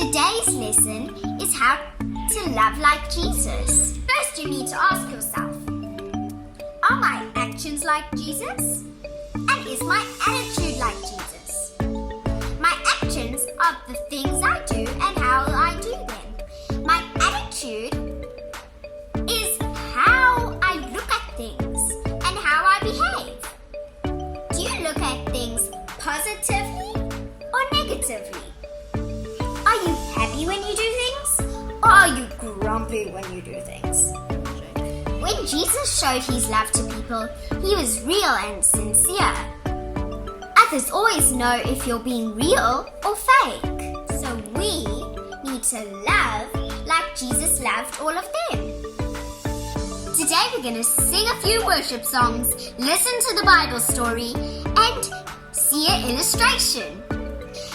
Today's lesson is how to love like Jesus. First, you need to ask yourself, are my actions like Jesus? And is my attitude like Jesus? My actions are the things I do and how I do them. My attitude is how I look at things and how I behave. Do you look at things positively or negatively? Are you happy when you do things, or are you grumpy when you do things? When Jesus showed his love to people, he was real and sincere. Others always know if you're being real or fake. So we need to love like Jesus loved all of them. Today we're going to sing a few worship songs, listen to the Bible story, and see an illustration.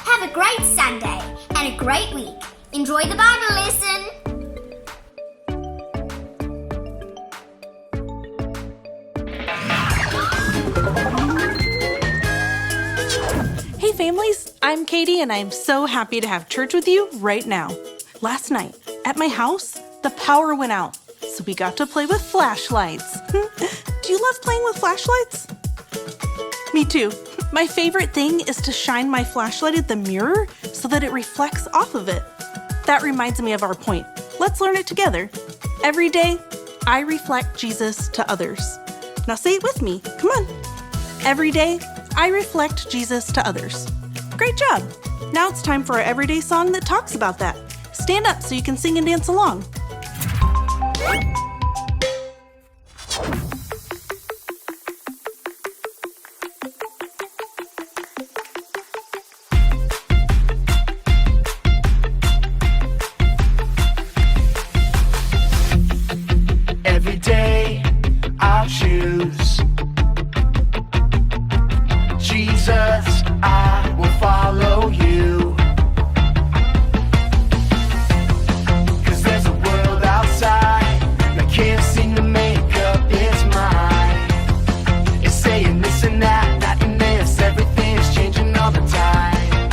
Have a great Sunday and a great week. Enjoy the Bible lesson. Hey families, I'm Katie and I'm so happy to have church with you right now. Last night at my house, the power went out, so we got to play with flashlights. Do you love playing with flashlights? Me too. My favorite thing is to shine my flashlight at the mirror so that it reflects off of it. That reminds me of our point. Let's learn it together. Every day, I reflect Jesus to others. Now say it with me. Come on. Every day, I reflect Jesus to others. Great job. Now it's time for our everyday song that talks about that. Stand up so you can sing and dance along. Every day I'll choose Jesus, I will follow you. 'Cause there's a world outside that can't seem to make up its mind. It's saying this and that, that and this, everything's changing all the time.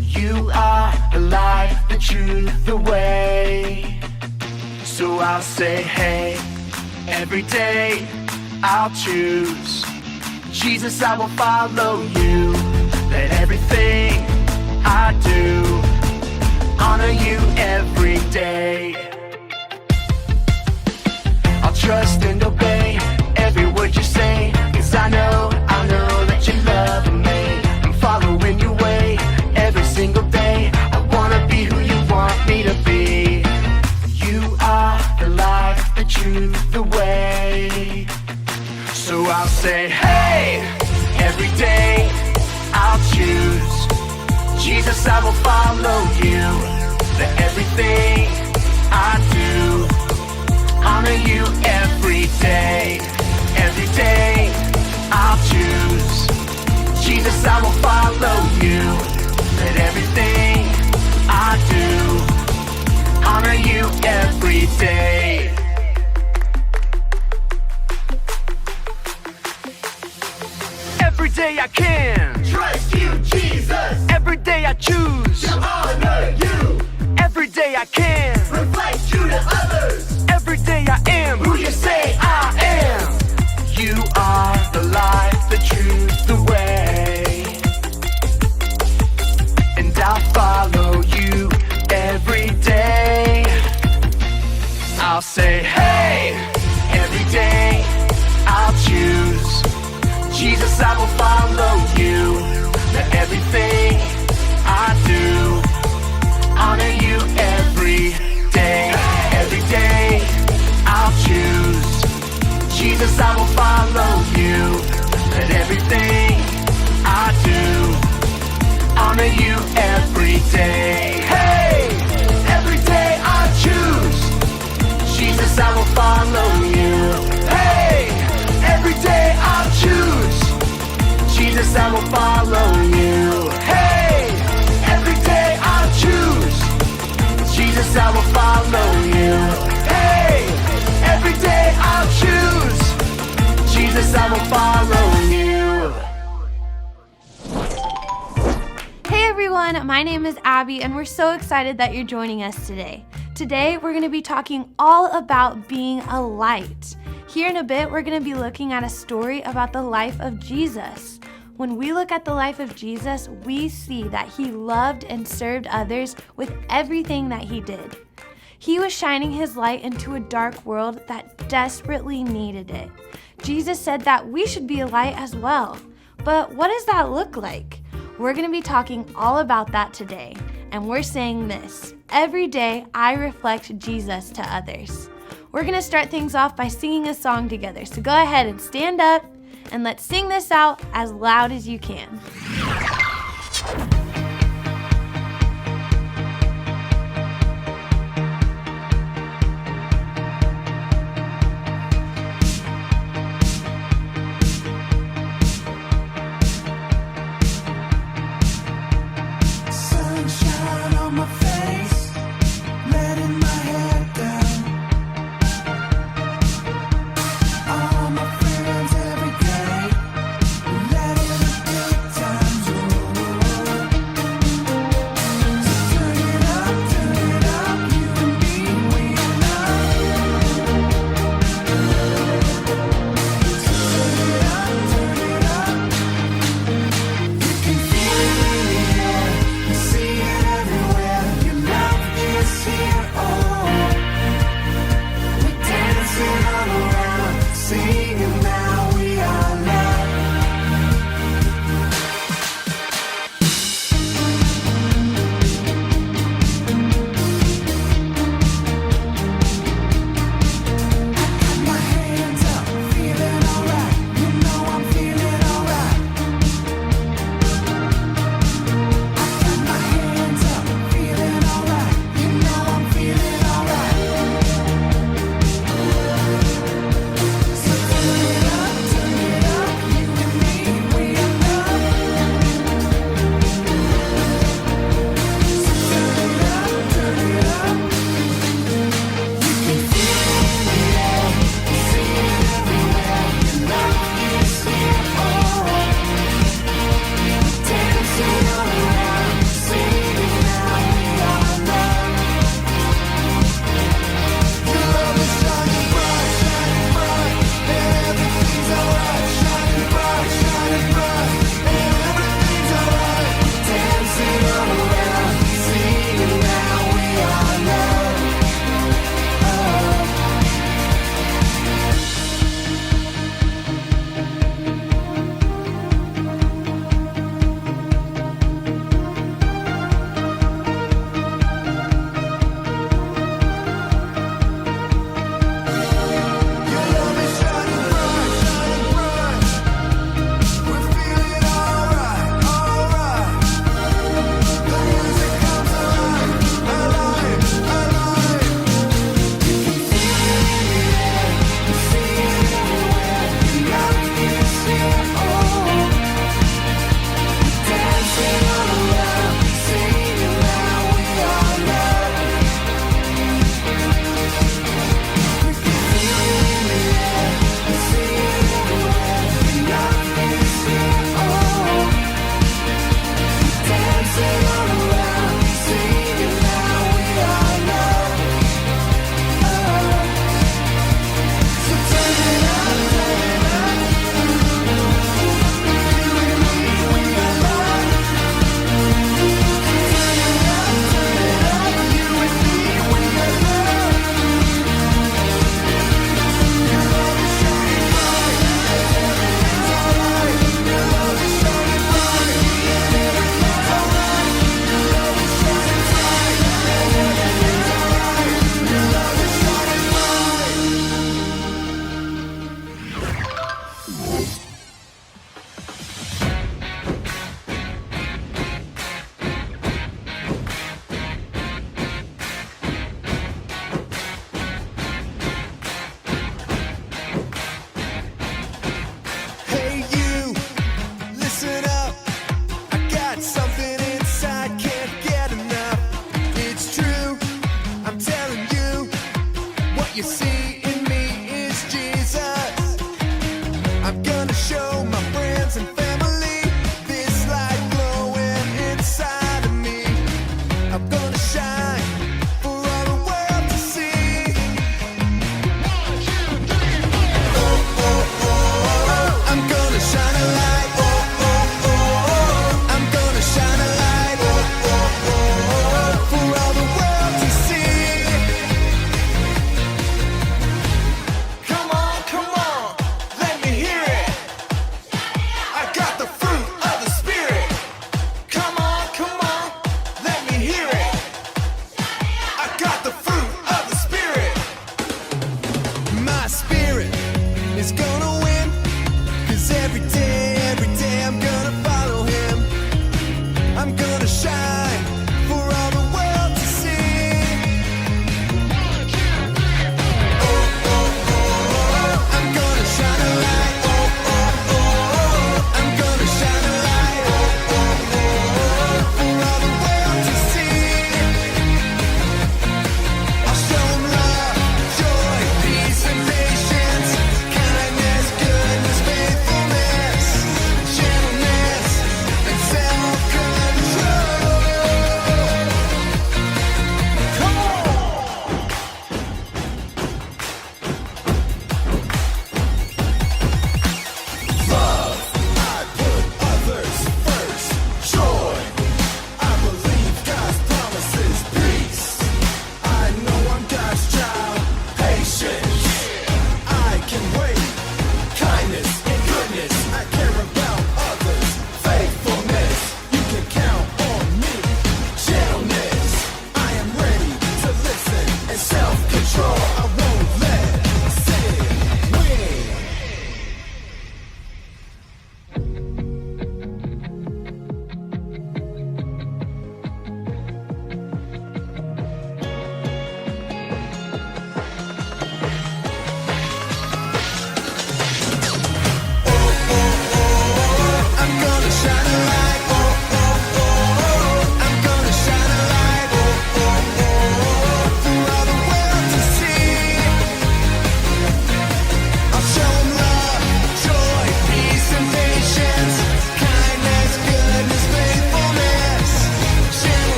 You are the light, the truth, the way. So I'll say, hey, every day I'll choose Jesus, I will follow you. Let everything I do honor you every day. I'll trust and obey every word you say, 'cause I know that you love me. I'm following your way every single day. I wanna be who you want me to be. You are the light, the truth, the way. So I'll say, hey, every day I'll choose Jesus, I will follow you. Let everything I do honor you every day. Every day I'll choose Jesus, I will follow you. Let everything I do honor you every day. Every day I can Trust you, Jesus, every day I choose to honor you, every day I can reflect you to others, every day I am who you say I am. You are the light, the truth, the way, and I'll follow you every day. I'll say, hey, every day I'll choose Jesus, I will follow you. Let everything I do honor you every day. Every day I'll choose Jesus, I will follow you. Let everything I do honor you every day. Hey, every day I choose Jesus, I will follow you. Hey, every day I'll choose Jesus, I will follow you. Hey, every day I'll choose Jesus, I will follow you. Hey, every day I'll choose Jesus, I will follow you. Hey everyone! everyone, my name is Abby and we're so excited that you're joining us today. Today we're going to be talking all about being a light. Here in a bit we're going to be looking at a story about the life of Jesus. When we look at the life of Jesus, we see that he loved and served others with everything that he did. He was shining his light into a dark world that desperately needed it. Jesus said that we should be a light as well. But what does that look like? We're going to be talking all about that today. And we're saying this: every day I reflect Jesus to others. We're going to start things off by singing a song together. So go ahead and stand up and let's sing this out as loud as you can. Sunshine on my face, letting my head down. All my friends every day, letting the good times roll.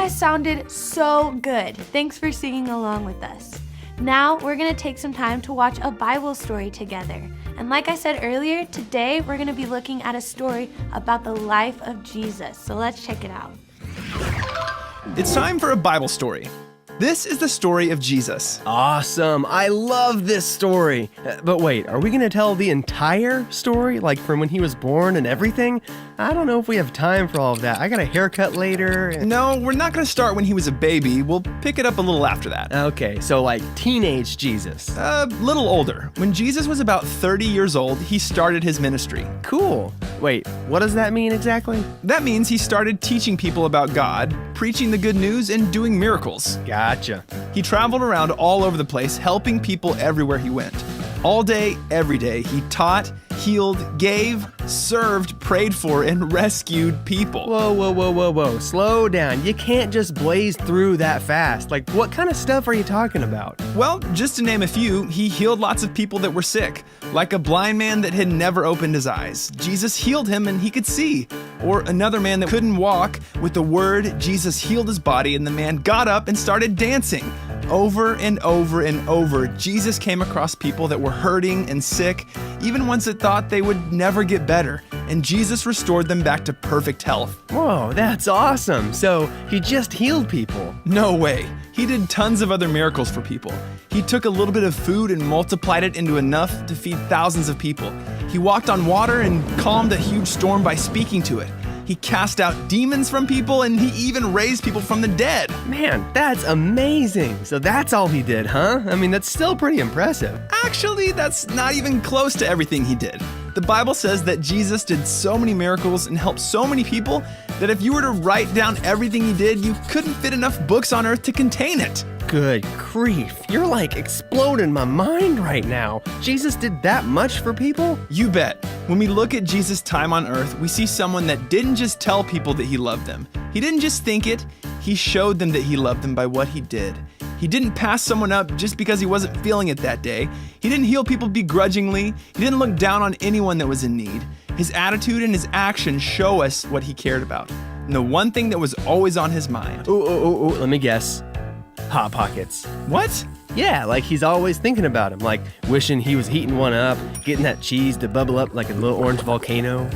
guys sounded so good. Thanks for singing along with us. Now we're going to take some time to watch a Bible story together. And like I said earlier, today we're going to be looking at a story about the life of Jesus. So let's check it out. It's time for a Bible story. This is the story of Jesus. Awesome. I love this story. But wait, are we going to tell the entire story? Like from when he was born and everything? I don't know if we have time for all of that. I got a haircut later. No, we're not going to start when he was a baby. We'll pick it up a little after that. Okay, so like teenage Jesus. A little older. When Jesus was about 30 years old, he started his ministry. Cool. Wait, what does that mean exactly? That means he started teaching people about God, preaching the good news, and doing miracles. Gotcha. He traveled around all over the place, helping people everywhere he went. All day, every day, he taught, healed, gave, served, prayed for, and rescued people. Whoa. Slow down. You can't just blaze through that fast. Like, what kind of stuff are you talking about? Well, just to name a few, he healed lots of people that were sick, like a blind man that had never opened his eyes. Jesus healed him and he could see. Or another man that couldn't walk. With the word, Jesus healed his body and the man got up and started dancing. Over and over and over, Jesus came across people that were hurting and sick, even ones that thought they would never get better. And Jesus restored them back to perfect health. Whoa, that's awesome. So he just healed people. No way. He did tons of other miracles for people. He took a little bit of food and multiplied it into enough to feed thousands of people. He walked on water and calmed a huge storm by speaking to it. He cast out demons from people, and he even raised people from the dead. Man, that's amazing. So that's all he did, huh? I mean, that's still pretty impressive. Actually, that's not even close to everything he did. The Bible says that Jesus did so many miracles and helped so many people that if you were to write down everything he did, you couldn't fit enough books on earth to contain it. Good grief. You're like exploding my mind right now. Jesus did that much for people? You bet. When we look at Jesus' time on earth, we see someone that didn't just tell people that he loved them. He didn't just think it, he showed them that he loved them by what he did. He didn't pass someone up just because he wasn't feeling it that day. He didn't heal people begrudgingly. He didn't look down on anyone that was in need. His attitude and his actions show us what he cared about. And the one thing that was always on his mind. Ooh, let me guess. Hot Pockets. What? Yeah, like he's always thinking about him, like wishing he was heating one up, getting that cheese to bubble up like a little orange volcano.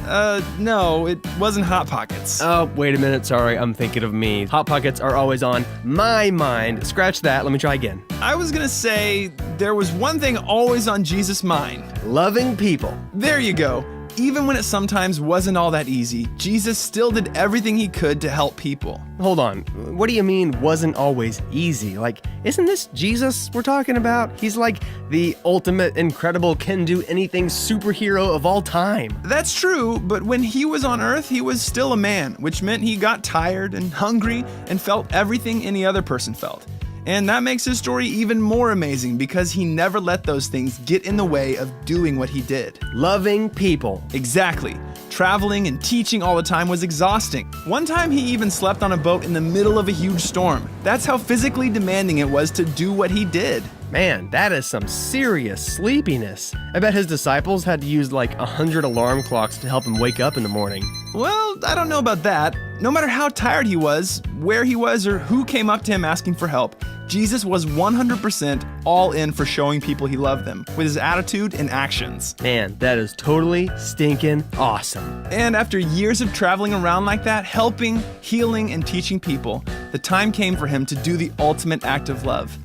No, it wasn't Hot Pockets. Oh, wait a minute, sorry, I'm thinking of me. Hot Pockets are always on my mind. Scratch that, let me try again. I was gonna say there was one thing always on Jesus' mind. Loving people. There you go. Even when it sometimes wasn't all that easy, Jesus still did everything he could to help people. Hold on, what do you mean wasn't always easy? Like, isn't this Jesus we're talking about? He's like the ultimate incredible can-do-anything superhero of all time. That's true, but when he was on earth, he was still a man, which meant he got tired and hungry and felt everything any other person felt. And that makes his story even more amazing because he never let those things get in the way of doing what he did. Loving people. Exactly. Traveling and teaching all the time was exhausting. One time he even slept on a boat in the middle of a huge storm. That's how physically demanding it was to do what he did. Man, that is some serious sleepiness. I bet his disciples had to use like 100 alarm clocks to help him wake up in the morning. Well, I don't know about that. No matter how tired he was, where he was, or who came up to him asking for help, Jesus was 100% all in for showing people he loved them with his attitude and actions. Man, that is totally stinking awesome. And after years of traveling around like that, helping, healing, and teaching people, the time came for him to do the ultimate act of love.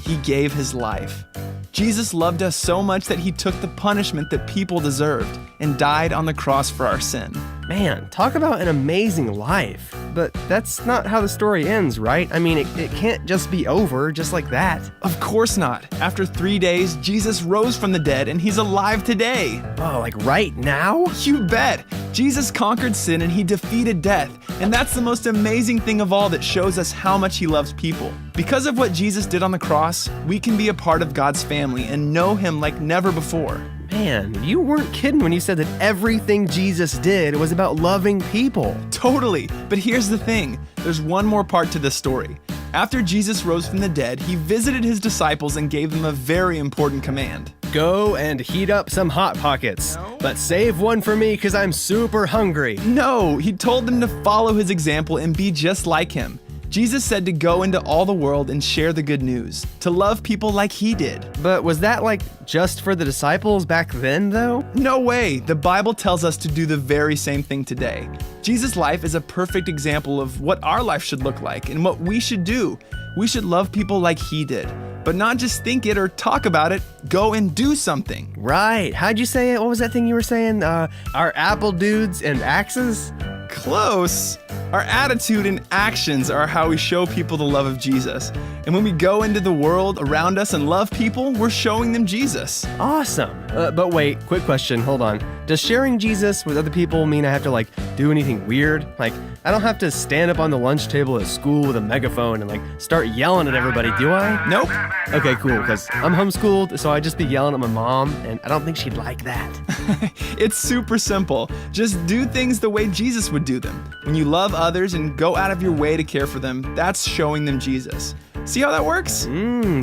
He gave his life. Jesus loved us so much that he took the punishment that people deserved and died on the cross for our sin. Man, talk about an amazing life. But that's not how the story ends, right? I mean, it can't just be over just like that. Of course not. After 3 days, Jesus rose from the dead and he's alive today. Oh, like right now? You bet. Jesus conquered sin and he defeated death. And that's the most amazing thing of all that shows us how much he loves people. Because of what Jesus did on the cross, we can be a part of God's family and know him like never before. Man, you weren't kidding when you said that everything Jesus did was about loving people. Totally. But here's the thing. There's one more part to this story. After Jesus rose from the dead, he visited his disciples and gave them a very important command. Go and heat up some Hot Pockets, but save one for me because I'm super hungry. No, he told them to follow his example and be just like him. Jesus said to go into all the world and share the good news, to love people like he did. But was that just for the disciples back then, though? No way. The Bible tells us to do the very same thing today. Jesus' life is a perfect example of what our life should look like and what we should do. We should love people like he did, but not just think it or talk about it. Go and do something. Right. How'd you say it? What was that thing you were saying? Our apple dudes and axes? Close. Our attitude and actions are how we show people the love of Jesus. And when we go into the world around us and love people, we're showing them Jesus. Awesome. But wait, quick question. Hold on. Does sharing Jesus with other people mean I have to do anything weird? I don't have to stand up on the lunch table at school with a megaphone and start yelling at everybody, do I? Nope. Okay, cool, because I'm homeschooled, so I'd just be yelling at my mom, and I don't think she'd like that. It's super simple. Just do things the way Jesus would do them. When you love others and go out of your way to care for them, that's showing them Jesus. See how that works?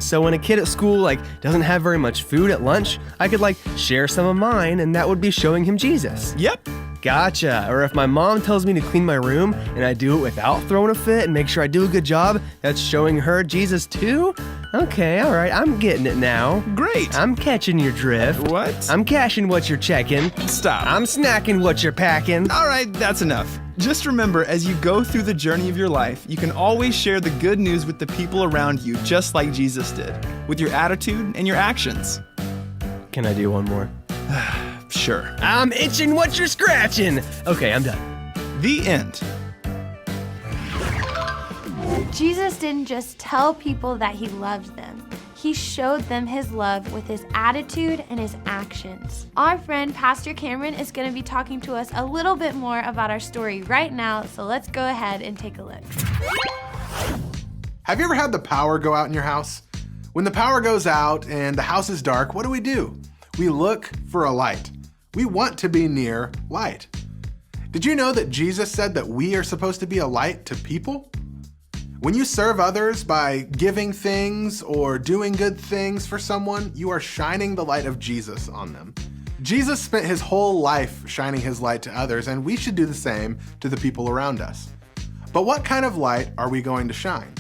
So when a kid at school doesn't have very much food at lunch, I could share some of mine, and that would be showing him Jesus. Yep. Gotcha. Or if my mom tells me to clean my room and I do it without throwing a fit and make sure I do a good job, that's showing her Jesus too? Okay, all right, I'm getting it now. Great. I'm catching your drift. What? I'm cashing what you're checking. Stop. I'm snacking what you're packing. All right, that's enough. Just remember, as you go through the journey of your life, you can always share the good news with the people around you, just like Jesus did, with your attitude and your actions. Can I do one more? Sure. I'm itching what you're scratching. Okay, I'm done. The end. Jesus didn't just tell people that he loved them. He showed them his love with his attitude and his actions. Our friend Pastor Cameron is going to be talking to us a little bit more about our story right now, so let's go ahead and take a look. Have you ever had the power go out in your house? When the power goes out and the house is dark, what do? We look for a light. We want to be near light. Did you know that Jesus said that we are supposed to be a light to people? When you serve others by giving things or doing good things for someone, you are shining the light of Jesus on them. Jesus spent his whole life shining his light to others, and we should do the same to the people around us. But what kind of light are we going to shine?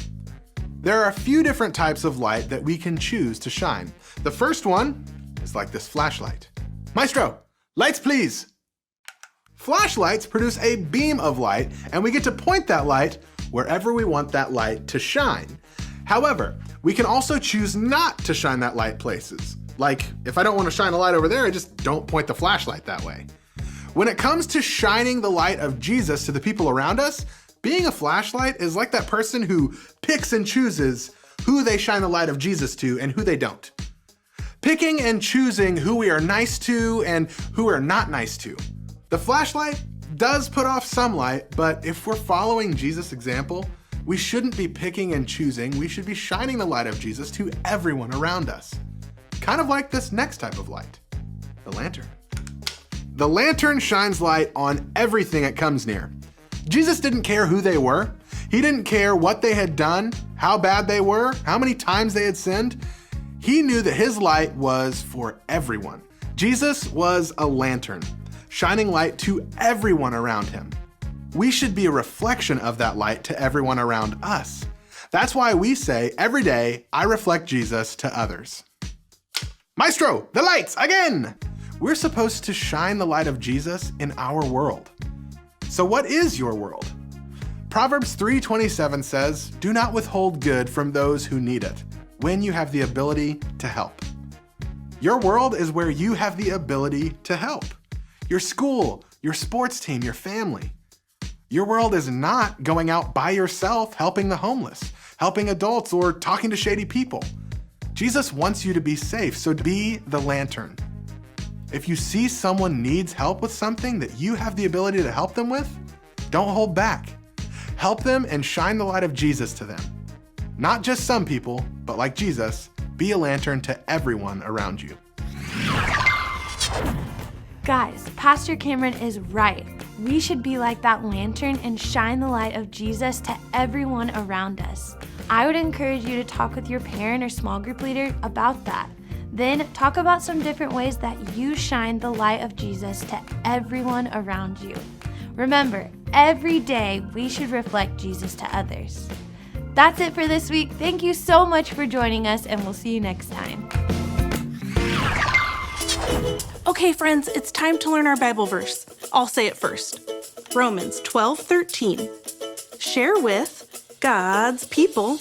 There are a few different types of light that we can choose to shine. The first one is like this flashlight. Maestro, lights please. Flashlights produce a beam of light, and we get to point that light wherever we want that light to shine. However, we can also choose not to shine that light places. Like, if I don't want to shine a light over there, I just don't point the flashlight that way. When it comes to shining the light of Jesus to the people around us, being a flashlight is like that person who picks and chooses who they shine the light of Jesus to and who they don't. Picking and choosing who we are nice to and who we're not nice to. The flashlight does put off some light, but if we're following Jesus' example, we shouldn't be picking and choosing. We should be shining the light of Jesus to everyone around us. Kind of like this next type of light, the lantern. The lantern shines light on everything it comes near. Jesus didn't care who they were. He didn't care what they had done, how bad they were, how many times they had sinned. He knew that his light was for everyone. Jesus was a lantern, shining light to everyone around him. We should be a reflection of that light to everyone around us. That's why we say every day, I reflect Jesus to others. Maestro, the lights again! We're supposed to shine the light of Jesus in our world. So what is your world? Proverbs 3:27 says, "Do not withhold good from those who need it, when you have the ability to help." Your world is where you have the ability to help. Your school, your sports team, your family. Your world is not going out by yourself helping the homeless, helping adults, or talking to shady people. Jesus wants you to be safe, so be the lantern. If you see someone needs help with something that you have the ability to help them with, don't hold back. Help them and shine the light of Jesus to them. Not just some people, but like Jesus, be a lantern to everyone around you. Guys, Pastor Cameron is right. We should be like that lantern and shine the light of Jesus to everyone around us. I would encourage you to talk with your parent or small group leader about that. Then talk about some different ways that you shine the light of Jesus to everyone around you. Remember, every day we should reflect Jesus to others. That's it for this week. Thank you so much for joining us, and we'll see you next time. Okay, friends, it's time to learn our Bible verse. I'll say it first. Romans 12:13. Share with God's people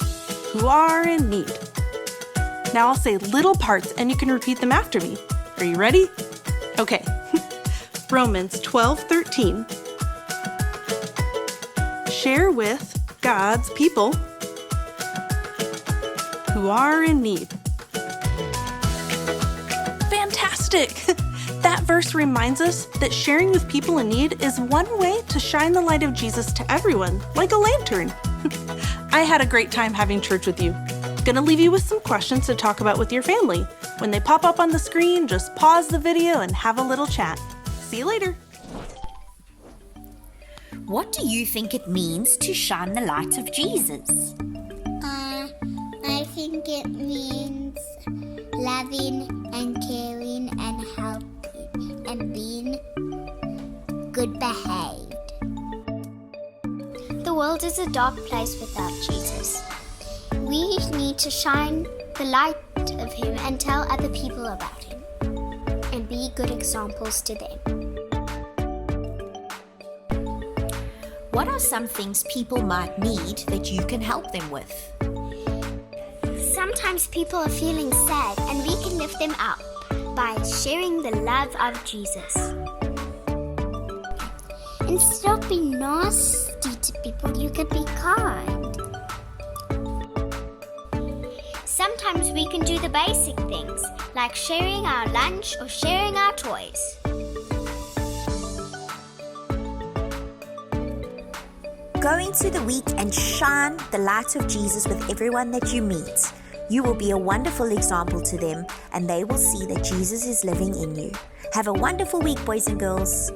who are in need. Now I'll say little parts and you can repeat them after me. Are you ready? Okay. Romans 12:13. Share with God's people who are in need. Fantastic! That verse reminds us that sharing with people in need is one way to shine the light of Jesus to everyone, like a lantern. I had a great time having church with you. Gonna leave you with some questions to talk about with your family. When they pop up on the screen, just pause the video and have a little chat. See you later. What do you think it means to shine the light of Jesus? I think it means loving and caring and helping and being good behaved. The world is a dark place without Jesus. We need to shine the light of Him and tell other people about Him and be good examples to them. What are some things people might need that you can help them with? Sometimes people are feeling sad and we can lift them up by sharing the love of Jesus. Instead of being nasty to people, you can be kind. Sometimes we can do the basic things like sharing our lunch or sharing our toys. Go into the week and shine the light of Jesus with everyone that you meet. You will be a wonderful example to them, and they will see that Jesus is living in you. Have a wonderful week, boys and girls.